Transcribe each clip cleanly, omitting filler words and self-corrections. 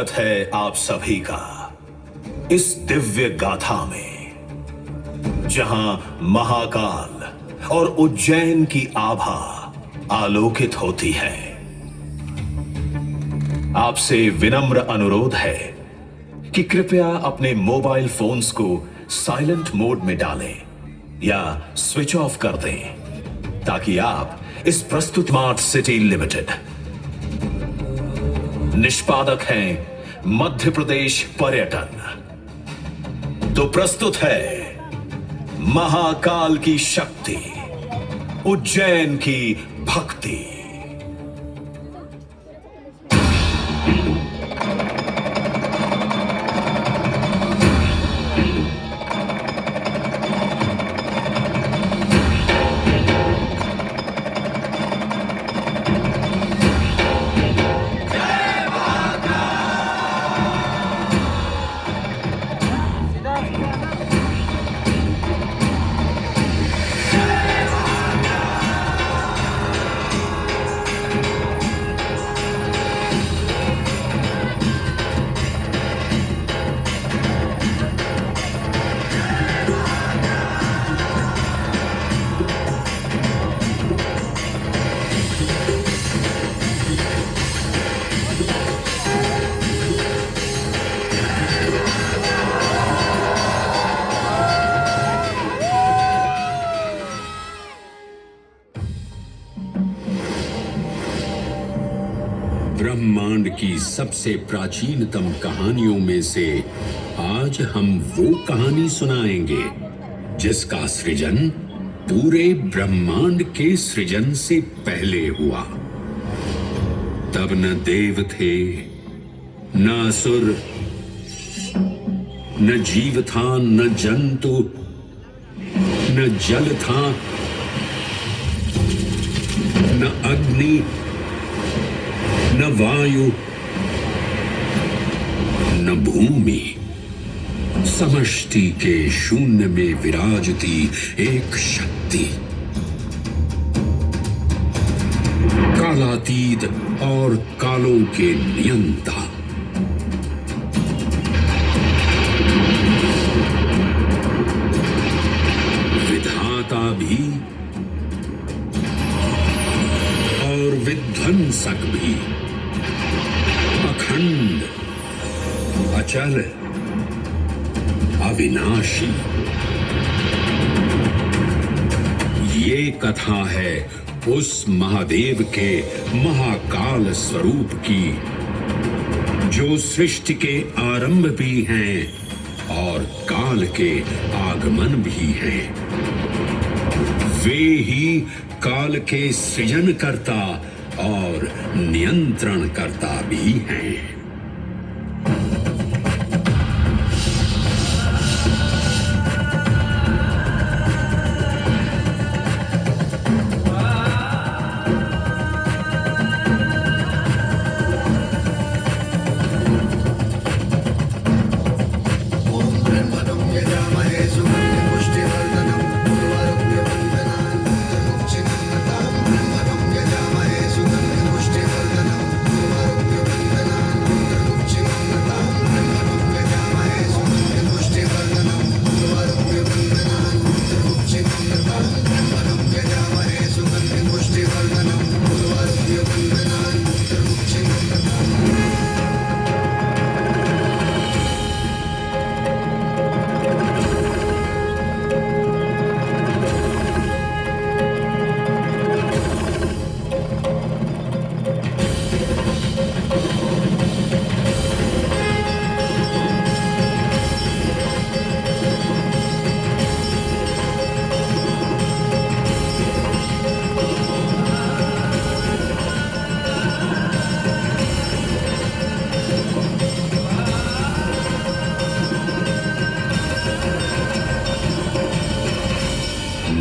स्वागत है आप सभी का इस दिव्य गाथा में, जहां महाकाल और उज्जैन की आभा आलोकित होती है। आपसे विनम्र अनुरोध है कि कृपया अपने मोबाइल फोन्स को साइलेंट मोड में डालें या स्विच ऑफ कर दें, ताकि आप इस प्रस्तुत स्मार्ट सिटी लिमिटेड निष्पादक हैं मध्य प्रदेश पर्यटन। तो प्रस्तुत है महाकाल की शक्ति, उज्जैन की भक्ति। ब्रह्मांड की सबसे प्राचीनतम कहानियों में से आज हम वो कहानी सुनाएंगे जिसका सृजन पूरे ब्रह्मांड के सृजन से पहले हुआ। तब न देव थे, न असुर, न जीव था, न जंतु, न जल था, न अग्नि, न वायु, न भूमि। समष्टि के शून्य में विराजती एक शक्ति, कालातीत और कालों के नियंता। विधाता भी और विध्वंसक भी, अखंड, अचल, अविनाशी। ये कथा है उस महादेव के महाकाल स्वरूप की, जो सृष्टि के आरंभ भी हैं और काल के आगमन भी हैं। वे ही काल के सृजनकर्ता और नियंत्रण करता भी हैं।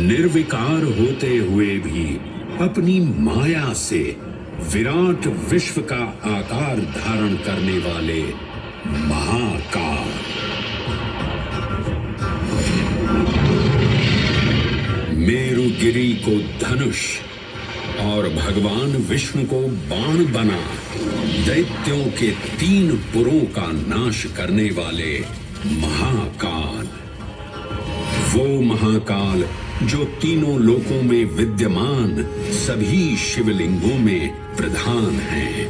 निर्विकार होते हुए भी अपनी माया से विराट विश्व का आकार धारण करने वाले महाकाल। मेरुगिरी को धनुष और भगवान विष्णु को बाण बना दैत्यों के 3 पुरों का नाश करने वाले महाकाल। वो महाकाल जो तीनों लोकों में विद्यमान सभी शिवलिंगों में प्रधान हैं।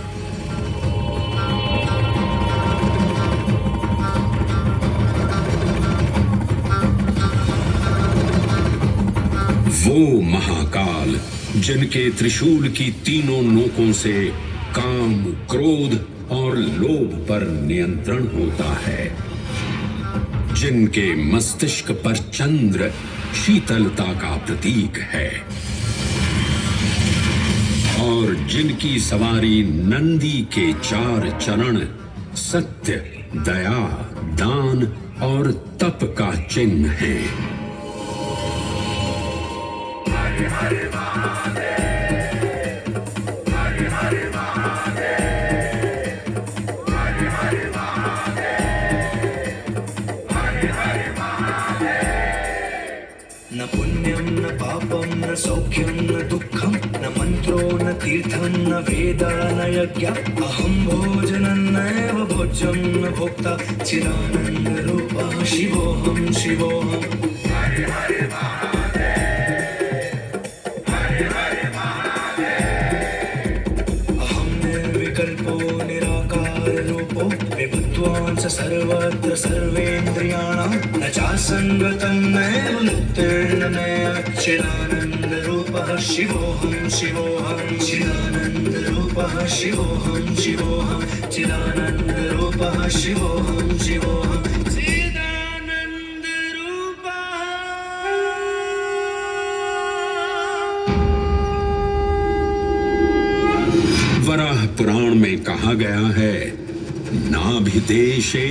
वो महाकाल जिनके त्रिशूल की तीनों नोकों से काम, क्रोध और लोभ पर नियंत्रण होता है, जिनके मस्तिष्क पर चंद्र शीतलता का प्रतीक है और जिनकी सवारी नंदी के 4 चरण सत्य, दया, दान और तप का चिन्ह है। न पुण्यं न पापं न सौख्यं न दुःखं न मन्त्रो न तीर्थं न वेद न यज्ञ अहं भोजनं नैव भोज्यं न भोक्ता चिदानन्दरूपः शिवोऽहं शिवोऽहम्। अहं निर्विकल्पो निराकाररूपो विभुत्वांच सर्वत्र सर्वेन्द्रियाणां न चासङ्गतं नैव मुक्तिर्न नैव चिदानन्दरूपः शिवोऽहं शिवोऽहं चिदानन्दरूपः शिवोऽहं शिवोऽहं चिदानन्दरूपः शिवोऽहं शिवोऽहं वराह पुराण में कहा गया है, नाभिदेशे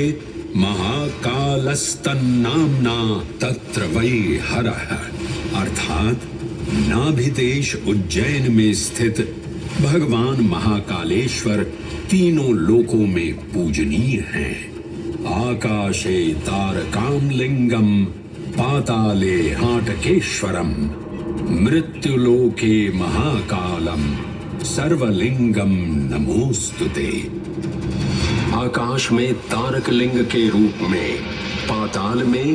महाकालस्तन्नाम्ना तत्र वै हरः, अर्थात नाभिदेश उज्जैन में स्थित भगवान महाकालेश्वर तीनों लोकों में पूजनीय हैं। आकाशे तारकामलिंगम पाताले हाटकेश्वरम मृत्युलोके महाकालम सर्वलिंगम नमोस्तुते। आकाश में तारक लिंग के रूप में, पाताल में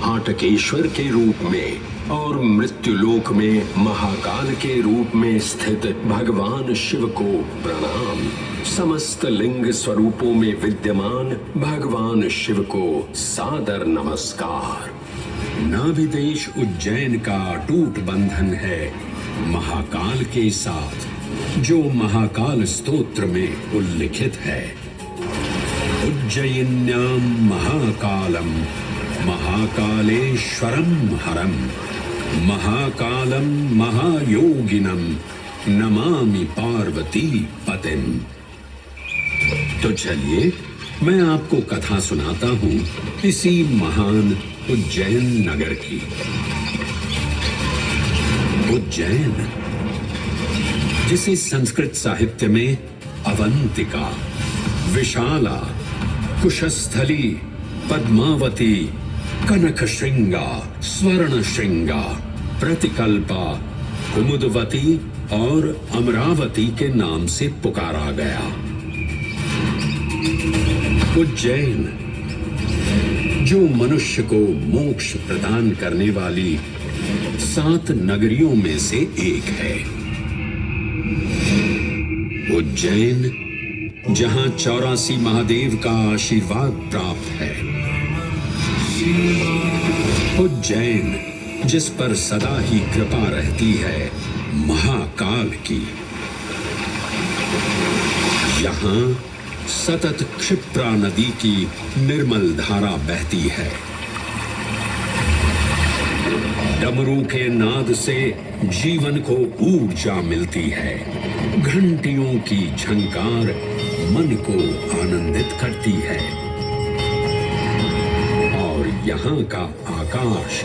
हाटकेश्वर के रूप में और मृत्युलोक में महाकाल के रूप में स्थित भगवान शिव को प्रणाम। समस्त लिंग स्वरूपों में विद्यमान भगवान शिव को सादर नमस्कार। नाभिदेश उज्जैन का अटूट बंधन है महाकाल के साथ, जो महाकाल स्तोत्र में उल्लिखित है। उज्जयिन्यां महाकालम महाकालेश्वरम हरम महाकालम महायोगिनम नमामि पार्वती पतिम। तो चलिए मैं आपको कथा सुनाता हूँ इसी महान उज्जैन नगर की। उज्जैन, जिसे संस्कृत साहित्य में अवंतिका, विशाला, कुशस्थली, पद्मावती, कनक श्रृंगा, स्वर्ण श्रृंगा, प्रतिकल्पा, कुमुदवती और अमरावती के नाम से पुकारा गया। उज्जैन, जो मनुष्य को मोक्ष प्रदान करने वाली 7 नगरियों में से एक है। उज्जैन, जहां 84 महादेव का आशीर्वाद प्राप्त है। उज्जैन, जिस पर सदा ही कृपा रहती है महाकाल की। यहाँ सतत क्षिप्रा नदी की निर्मल धारा बहती है। डमरू के नाद से जीवन को ऊर्जा मिलती है। घंटियों की झंकार मन को आनंदित करती है और यहाँ का आकाश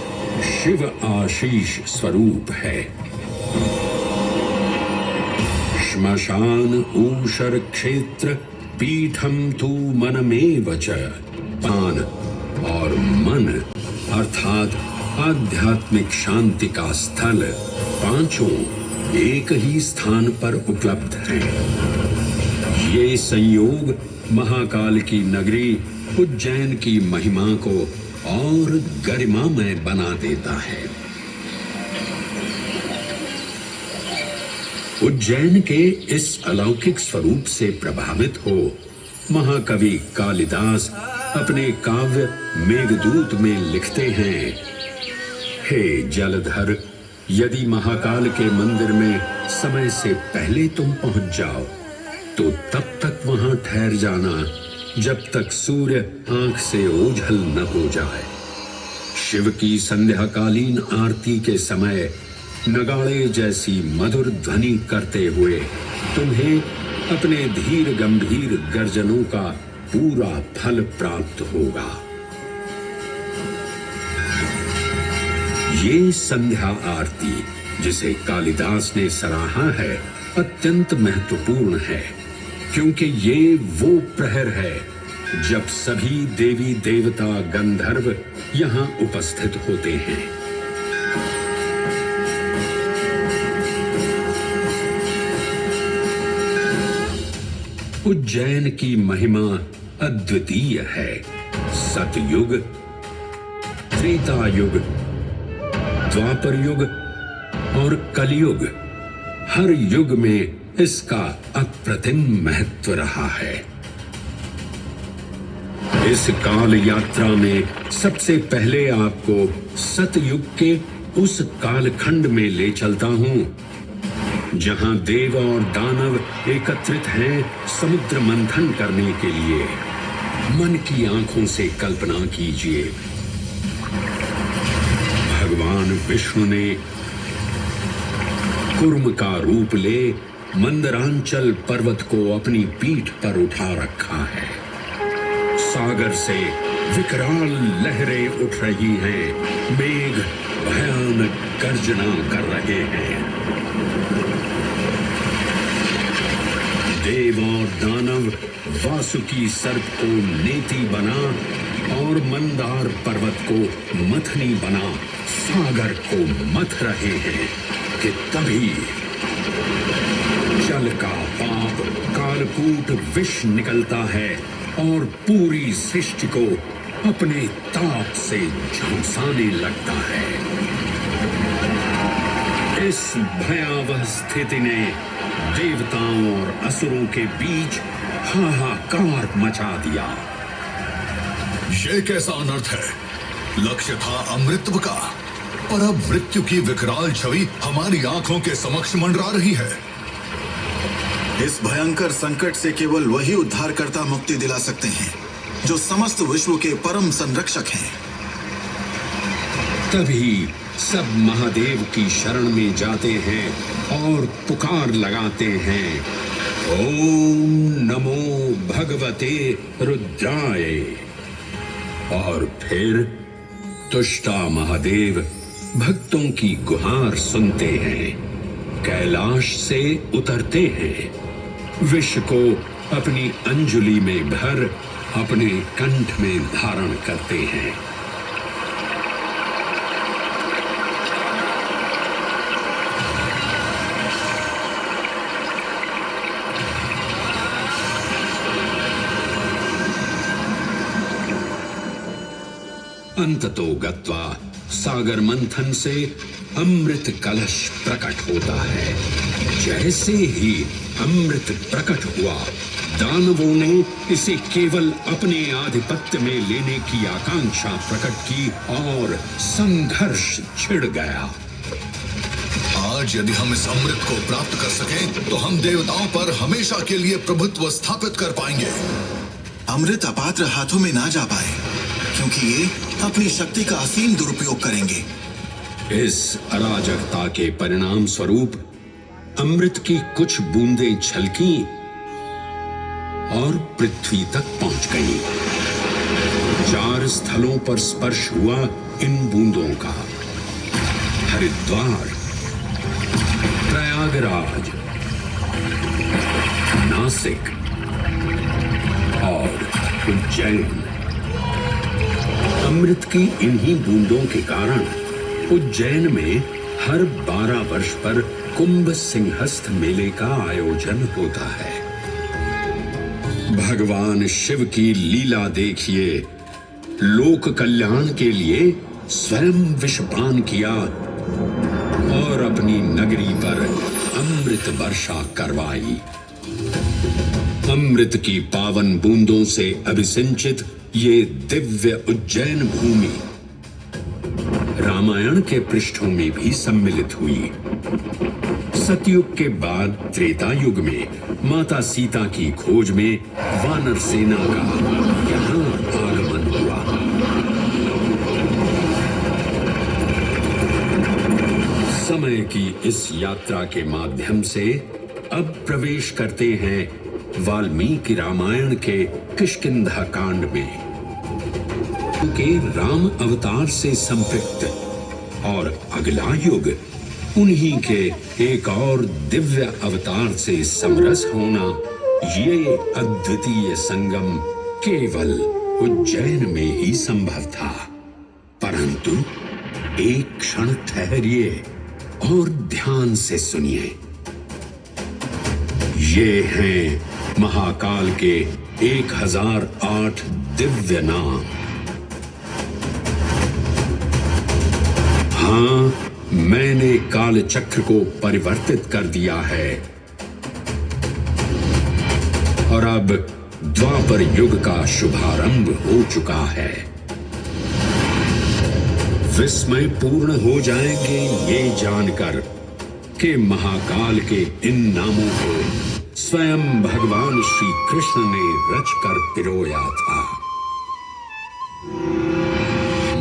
शिव आशीष स्वरूप है। श्मशान ऊषर क्षेत्र पीठम तू मनमेव च। पान और मन अर्थात आध्यात्मिक शांति का स्थल 5 एक ही स्थान पर उपलब्ध हैं। ये संयोग महाकाल की नगरी उज्जैन की महिमा को और गरिमामय बना देता है। उज्जैन के इस अलौकिक स्वरूप से प्रभावित हो महाकवि कालिदास अपने काव्य मेघदूत में लिखते हैं, हे जलधर, यदि महाकाल के मंदिर में समय से पहले तुम पहुंच जाओ तो तब तक वहां ठहर जाना जब तक सूर्य आंख से ओझल न हो जाए। शिव की संध्याकालीन आरती के समय नगाड़े जैसी मधुर ध्वनि करते हुए तुम्हें अपने धीर गंभीर गर्जनों का पूरा फल प्राप्त होगा। ये संध्या आरती जिसे कालिदास ने सराहा है अत्यंत महत्वपूर्ण है, क्योंकि ये वो प्रहर है जब सभी देवी देवता गंधर्व यहाँ उपस्थित होते हैं। उज्जैन की महिमा अद्वितीय है। सतयुग, त्रेता युग, द्वापर युग और कलयुग, हर युग में इसका अप्रतिम महत्व रहा है। इस काल यात्रा में सबसे पहले आपको सतयुग के उस कालखंड में ले चलता हूं जहां देव और दानव एकत्रित हैं समुद्र मंथन करने के लिए। मन की आंखों से कल्पना कीजिए, भगवान विष्णु ने कुर्म का रूप ले मंदरांचल पर्वत को अपनी पीठ पर उठा रखा है। सागर से विकराल लहरें उठ रही हैं, मेघ भयानक गर्जना कर रहे हैं। देव और दानव वासुकी सर्प को नेति बना और मंदार पर्वत को मथनी बना सागर को मथ रहे हैं कि तभी जल का पाप कालकूट विष निकलता है और पूरी सृष्टि को अपने ताप से झुलसाने लगता है। इस भयावह स्थिति ने देवताओं और असुरों के बीच हाहाकार मचा दिया। ये कैसा अनर्थ है? लक्ष्य था अमृतत्व का, पर अब मृत्यु की विकराल छवि हमारी आंखों के समक्ष मंडरा रही है। इस भयंकर संकट से केवल वही उद्धारकर्ता मुक्ति दिला सकते हैं जो समस्त विश्व के परम संरक्षक हैं। तभी सब महादेव की शरण में जाते हैं और पुकार लगाते हैं, ओम नमो भगवते रुद्राय। और फिर तुष्टा महादेव भक्तों की गुहार सुनते हैं, कैलाश से उतरते हैं, विष को अपनी अंजुलि में भर अपने कंठ में धारण करते हैं। अंततो गत्वा सागर मंथन से अमृत कलश प्रकट होता है। जैसे ही अमृत प्रकट हुआ, दानवों ने इसे केवल अपने आधिपत्य में लेने की आकांक्षा प्रकट की और संघर्ष छिड़ गया। आज यदि हम इस अमृत को प्राप्त कर सकें तो हम देवताओं पर हमेशा के लिए प्रभुत्व स्थापित कर पाएंगे। अमृत अपात्र हाथों में ना जा पाए, क्योंकि ये अपनी शक्ति का असीम दुरुपयोग करेंगे। इस अराजकता के परिणाम स्वरूप अमृत की कुछ बूंदें छलकी और पृथ्वी तक पहुंच गईं। 4 स्थलों पर स्पर्श हुआ इन बूंदों का, हरिद्वार, प्रयागराज, नासिक और उज्जैन। अमृत की इन्हीं बूंदों के कारण उज्जैन में हर 12 वर्ष पर कुंभ सिंहस्थ मेले का आयोजन होता है। भगवान शिव की लीला देखिए, लोक कल्याण के लिए स्वयं विषपान किया और अपनी नगरी पर अमृत वर्षा करवाई। अमृत की पावन बूंदों से अभिसिंचित ये दिव्य उज्जैन भूमि रामायण के पृष्ठों में भी सम्मिलित हुई। सतयुग के बाद त्रेता युग में माता सीता की खोज में वानर सेना का यहाँ आगमन हुआ। समय की इस यात्रा के माध्यम से अब प्रवेश करते हैं वाल्मीकि रामायण के किष्किंधा कांड में, के राम अवतार से संपृक्त, और अगला युग उन्हीं के एक और दिव्य अवतार से समरस होना। ये अद्वितीय संगम केवल उज्जैन में ही संभव था। परंतु एक क्षण ठहरिए और ध्यान से सुनिए। ये हैं महाकाल के 1008 दिव्य नाम। हाँ, मैंने काल चक्र को परिवर्तित कर दिया है और अब द्वापर युग का शुभारंभ हो चुका है। विस्मय पूर्ण हो जाएंगे ये जानकर कि महाकाल के इन नामों को स्वयं भगवान श्री कृष्ण ने रचकर पिरोया था।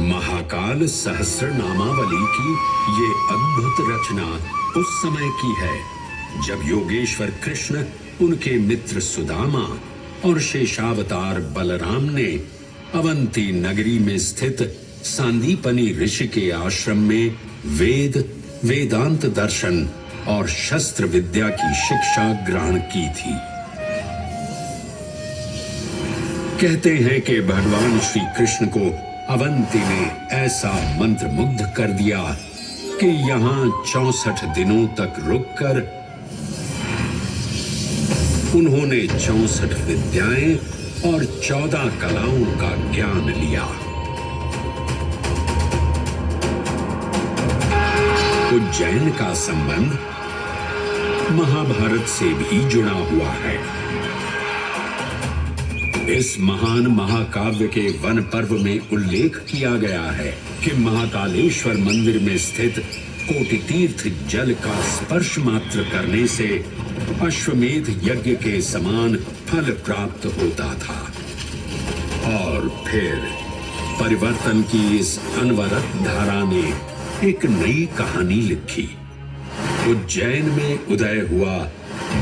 महाकाल सहस्र नामावली की ये अद्भुत रचना उस समय की है जब योगेश्वर कृष्ण, उनके मित्र सुदामा और शेषावतार बलराम ने अवंती नगरी में स्थित सांदीपनी ऋषि के आश्रम में वेदांत दर्शन और शस्त्र विद्या की शिक्षा ग्रहण की थी। कहते हैं कि भगवान श्री कृष्ण को अवंती ने ऐसा मंत्र मुग्ध कर दिया कि यहाँ 64 दिनों तक रुककर उन्होंने 64 विद्याएं और 14 कलाओं का ज्ञान लिया। उज्जैन का संबंध महाभारत से भी जुड़ा हुआ है। इस महान महाकाव्य के वन पर्व में उल्लेख किया गया है कि महाकालेश्वर मंदिर में स्थित कोटि तीर्थ जल का स्पर्श मात्र करने से अश्वमेध यज्ञ के समान फल प्राप्त होता था। और फिर परिवर्तन की इस अनवरत धारा ने एक नई कहानी लिखी। उज्जैन में उदय हुआ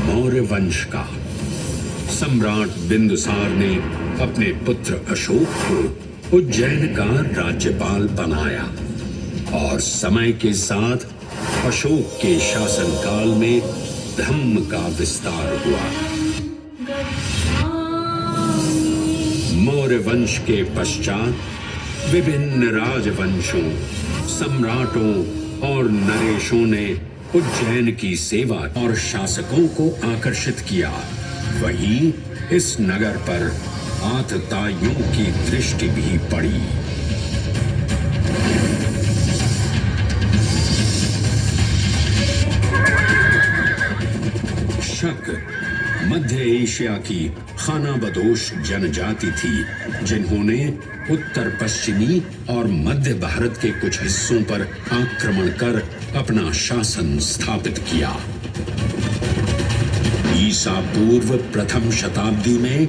मौर्य वंश का। सम्राट बिंदुसार ने अपने पुत्र अशोक को उज्जैन का राज्यपाल बनाया और समय के साथ अशोक के शासनकाल में धम्म का विस्तार हुआ। मौर्य वंश के पश्चात विभिन्न राजवंशों, सम्राटों और नरेशों ने उज्जैन की सेवा और शासकों को आकर्षित किया। वहीं इस नगर पर आतताइयों की दृष्टि भी पड़ी। शक मध्य एशिया की खानाबदोश जनजाति थी, जिन्होंने उत्तर पश्चिमी और मध्य भारत के कुछ हिस्सों पर आक्रमण कर अपना शासन स्थापित किया। ईसा पूर्व प्रथम शताब्दी में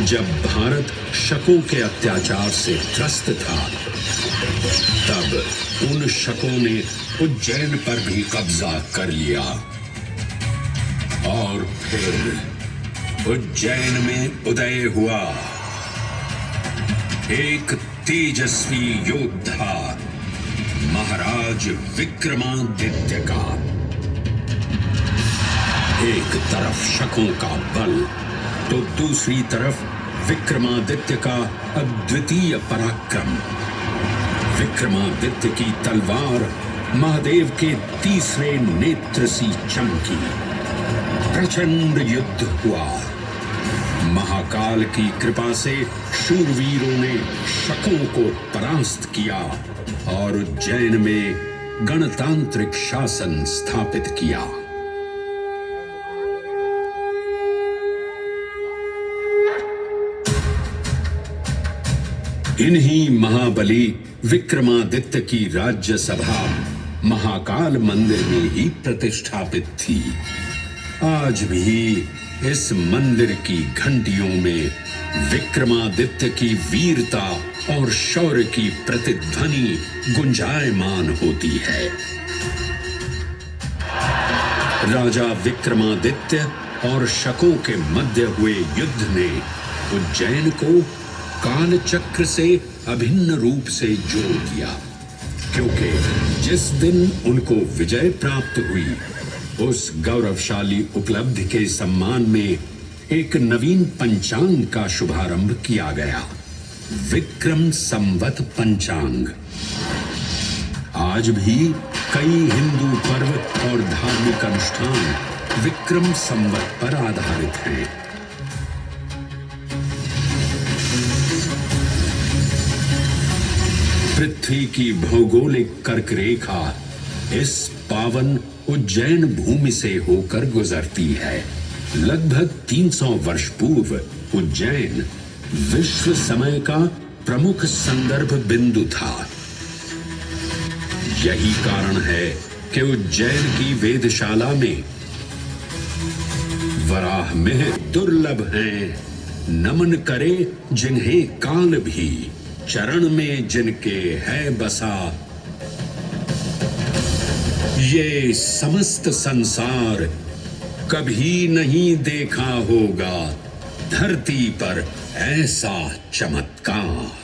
जब भारत शकों के अत्याचार से त्रस्त था, तब उन शकों ने उज्जैन पर भी कब्जा कर लिया और फिर उज्जैन में उदय हुआ एक तेजस्वी योद्धा, महाराज विक्रमादित्य का। एक तरफ शकों का बल तो दूसरी तरफ विक्रमादित्य का अद्वितीय पराक्रम। विक्रमादित्य की तलवार महादेव के तीसरे नेत्र सी चमकी। प्रचंड युद्ध हुआ। महाकाल की कृपा से शूरवीरों ने शकों को परास्त किया और उज्जैन में गणतांत्रिक शासन स्थापित किया। इन्हीं महाबली विक्रमादित्य की राज्यसभा महाकाल मंदिर में ही प्रतिष्ठापित थी। आज भी इस मंदिर की घंटियों में विक्रमादित्य की वीरता और शौर्य की प्रतिध्वनि गुंजायमान होती है। राजा विक्रमादित्य और शकों के मध्य हुए युद्ध ने उज्जैन को कालचक्र से अभिन्न रूप से जोड़ दिया, क्योंकि जिस दिन उनको विजय प्राप्त हुई, उस गौरवशाली उपलब्धि के सम्मान में एक नवीन पंचांग का शुभारंभ किया गया, विक्रम संवत पंचांग। आज भी कई हिंदू पर्व और धार्मिक अनुष्ठान विक्रम संवत पर आधारित हैं। पृथ्वी की भौगोलिक कर्क रेखा इस पावन उज्जैन भूमि से होकर गुजरती है। लगभग 300 वर्ष पूर्व उज्जैन विश्व समय का प्रमुख संदर्भ बिंदु था। यही कारण है कि उज्जैन की वेदशाला में वराह में दुर्लभ हैं, नमन करे जिन्हें काल भी, चरण में जिनके है बसा। ये समस्त संसार कभी नहीं देखा होगा धरती पर ऐसा चमत्कार।